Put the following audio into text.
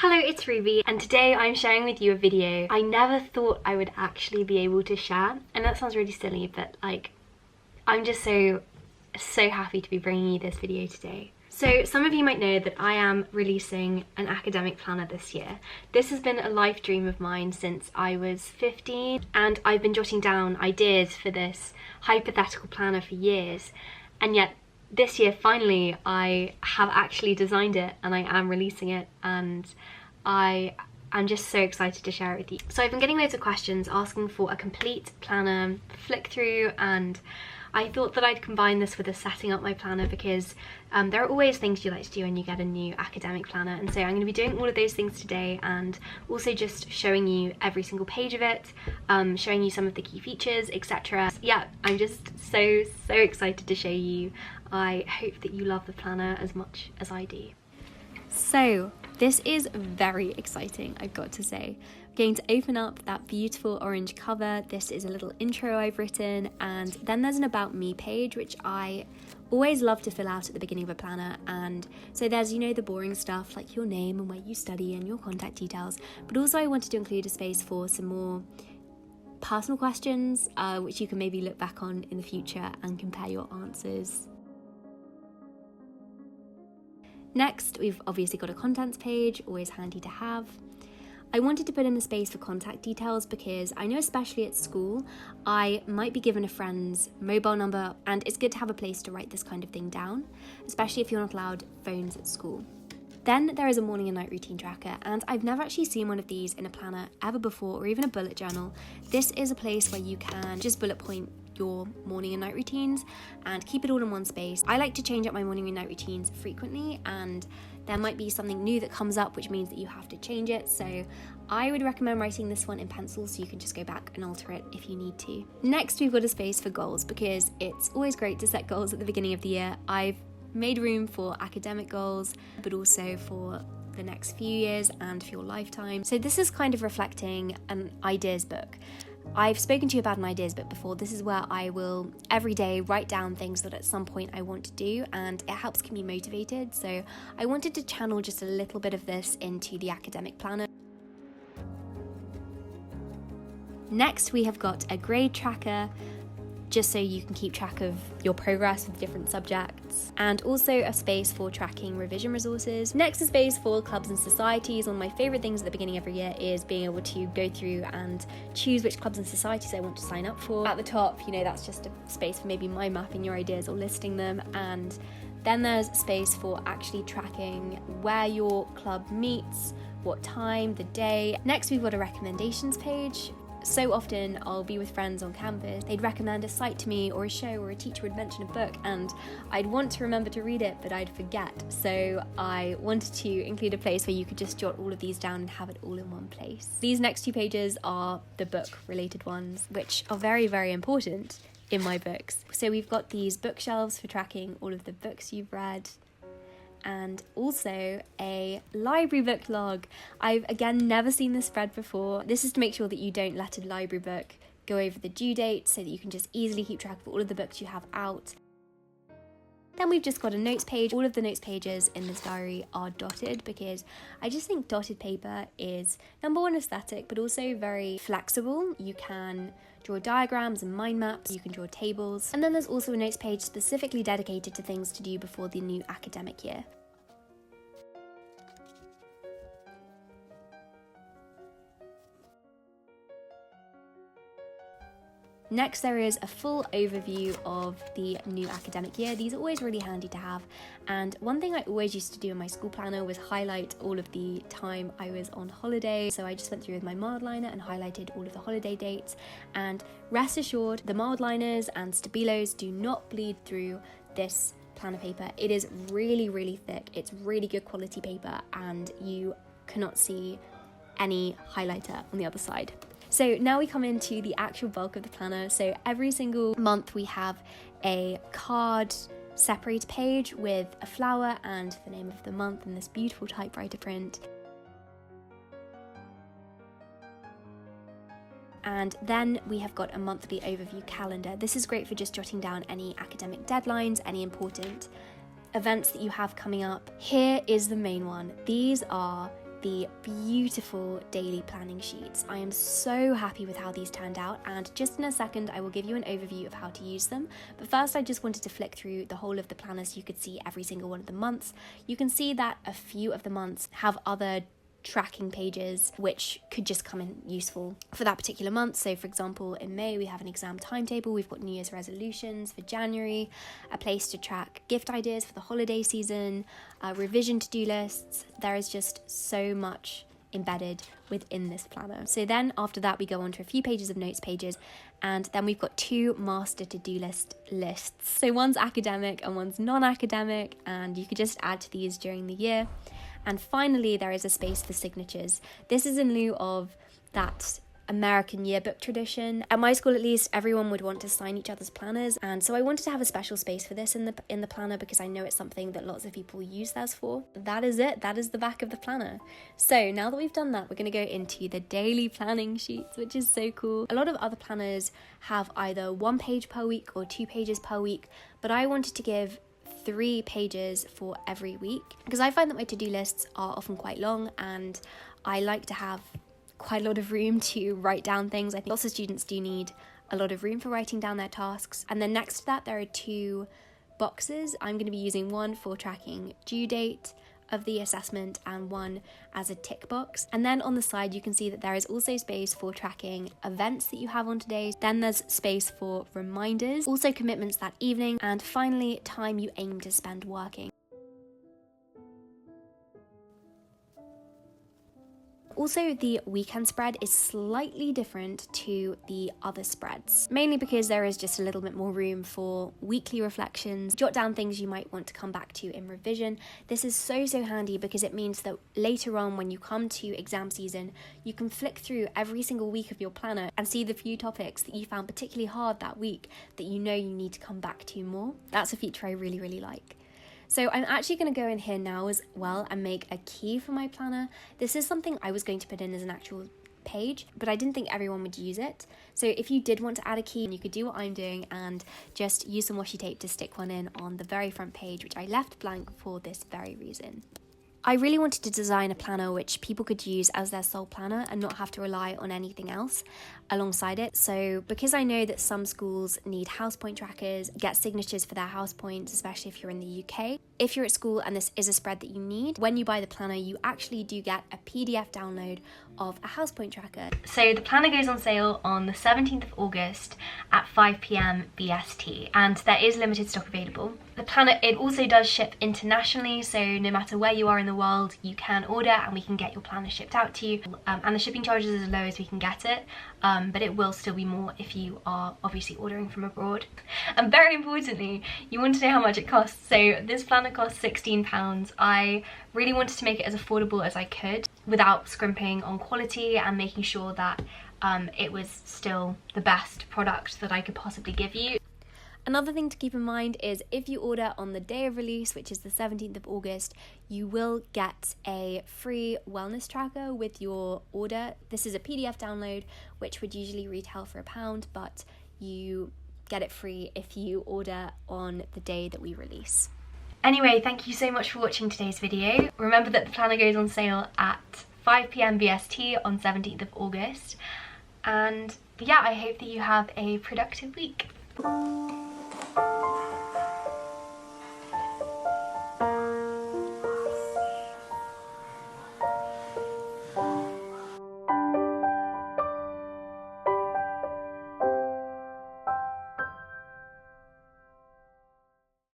Hello, it's Ruby, and today I'm sharing with you a video I never thought I would actually be able to share. And that sounds really silly, but I'm just so happy to be bringing you this video today. So some of you might know that I am releasing an academic planner this year. This has been a life dream of mine since I was 15, and I've been jotting down ideas for this hypothetical planner for years, and yet this year finally I have actually designed it and I am releasing it, and I'm just so excited to share it with you. So I've been getting loads of questions asking for a complete planner flick through, and I thought that I'd combine this with a setting up my planner because there are always things you like to do when you get a new academic planner, and so I'm going to be doing all of those things today, and also just showing you every single page of it, showing you some of the key features, etc. Yeah, I'm just so excited to show you. I hope that you love the planner as much as I do. So this is very exciting, I've got to say. I'm going to open up that beautiful orange cover. This is a little intro I've written, and then there's an about me page which I always love to fill out at the beginning of a planner. And so there's, you know, the boring stuff like your name and where you study and your contact details, but also I wanted to include a space for some more personal questions which you can maybe look back on in the future and compare your answers. Next, we've obviously got a contents page, always handy to have. I wanted to put in the space for contact details because I know, especially at school, I might be given a friend's mobile number, and it's good to have a place to write this kind of thing down, especially if you're not allowed phones at school. Then there is a morning and night routine tracker, and I've never actually seen one of these in a planner ever before, or even a bullet journal. This is a place where you can just bullet point your morning and night routines and keep it all in one space. I like to change up my morning and night routines frequently, and there might be something new that comes up which means that you have to change it, so I would recommend writing this one in pencil so you can just go back and alter it if you need to. Next, we've got a space for goals because it's always great to set goals at the beginning of the year. I've made room for academic goals, but also for the next few years and for your lifetime. So this is kind of reflecting an ideas book. I've spoken to you about an ideas book before. This is where I will every day write down things that at some point I want to do, and it helps keep me motivated. So I wanted to channel just a little bit of this into the academic planner. Next, we have got a grade tracker, just so you can keep track of your progress with different subjects, and also a space for tracking revision resources. Next, a space for clubs and societies. One of my favourite things at the beginning of every year is being able to go through and choose which clubs and societies I want to sign up for. At the top, you know, that's just a space for maybe mind mapping your ideas or listing them, and then there's space for actually tracking where your club meets, what time, the day. Next, we've got a recommendations page. So often I'll be with friends on campus, they'd recommend a site to me or a show, or a teacher would mention a book, and I'd want to remember to read it but I'd forget. So I wanted to include a place where you could just jot all of these down and have it all in one place. These next two pages are the book related ones, which are very important in my books. So we've got these bookshelves for tracking all of the books you've read, and also a library book log. I've again never seen this spread before. This is to make sure that you don't let a library book go over the due date, so that you can just easily keep track of all of the books you have out. Then we've just got a notes page. All of the notes pages in this diary are dotted because I just think dotted paper is, number one, aesthetic, but also very flexible. You can draw diagrams and mind maps, you can draw tables. And then there's also a notes page specifically dedicated to things to do before the new academic year. Next, there is a full overview of the new academic year. These are always really handy to have, and one thing I always used to do in my school planner was highlight all of the time I was on holiday. So I just went through with my mild liner and highlighted all of the holiday dates, and rest assured the mild liners and stabilos do not bleed through this planner paper. It is really thick, it's really good quality paper, and you cannot see any highlighter on the other side. So now we come into the actual bulk of the planner. So every single month we have a card separated page with a flower and the name of the month in this beautiful typewriter print. And then we have got a monthly overview calendar. This is great for just jotting down any academic deadlines, any important events that you have coming up. Here is the main one. These are the beautiful daily planning sheets. I am so happy with how these turned out, and just in a second I will give you an overview of how to use them. But first I just wanted to flick through the whole of the planner so you could see every single one of the months. You can see that a few of the months have other tracking pages which could just come in useful for that particular month. So for example, in May we have an exam timetable, we've got New Year's resolutions for January, a place to track gift ideas for the holiday season, revision to-do lists. There is just so much embedded within this planner. So then after that we go on to a few pages of notes pages, and then we've got 2 master to-do lists. So one's academic and one's non-academic, and you could just add to these during the year. And finally, there is a space for signatures. This is in lieu of that American yearbook tradition. At my school, at least, everyone would want to sign each other's planners, and so I wanted to have a special space for this in the planner because I know it's something that lots of people use theirs for. That is it. That is the back of the planner. So now that we've done that, we're going to go into the daily planning sheets, which is so cool. A lot of other planners have either 1 page per week or 2 pages per week, but I wanted to give 3 pages for every week because I find that my to-do lists are often quite long, and I like to have quite a lot of room to write down things. I think lots of students do need a lot of room for writing down their tasks. And then next to that there are 2 boxes. I'm going to be using one for tracking due date of the assessment and one as a tick box. And then on the side you can see that there is also space for tracking events that you have on today. Then there's space for reminders, also commitments that evening, and finally time you aim to spend working. Also, the weekend spread is slightly different to the other spreads, mainly because there is just a little bit more room for weekly reflections, jot down things you might want to come back to in revision. This is so handy because it means that later on when you come to exam season, you can flick through every single week of your planner and see the few topics that you found particularly hard that week that you know you need to come back to more. That's a feature I really like. So I'm actually going to go in here now as well and make a key for my planner. This is something I was going to put in as an actual page, but I didn't think everyone would use it. So if you did want to add a key, you could do what I'm doing and just use some washi tape to stick one in on the very front page, which I left blank for this very reason. I really wanted to design a planner which people could use as their sole planner and not have to rely on anything else alongside it. So because I know that some schools need house point trackers, get signatures for their house points, especially if you're in the UK. If you're at school and this is a spread that you need, when you buy the planner, you actually do get a PDF download of a house point tracker. So the planner goes on sale on the 17th of August at 5 PM BST, and there is limited stock available. The planner, it also does ship internationally, so no matter where you are in the world, you can order and we can get your planner shipped out to you. And the shipping charge is as low as we can get it, but it will still be more if you are obviously ordering from abroad. And very importantly, you want to know how much it costs. So this planner costs £16. I really wanted to make it as affordable as I could without scrimping on quality and making sure that it was still the best product that I could possibly give you. Another thing to keep in mind is if you order on the day of release, which is the 17th of August, you will get a free wellness tracker with your order. This is a PDF download, which would usually retail for £1, but you get it free if you order on the day that we release. Anyway, thank you so much for watching today's video. Remember that the planner goes on sale at 5 PM BST on 17th of August. And yeah, I hope that you have a productive week.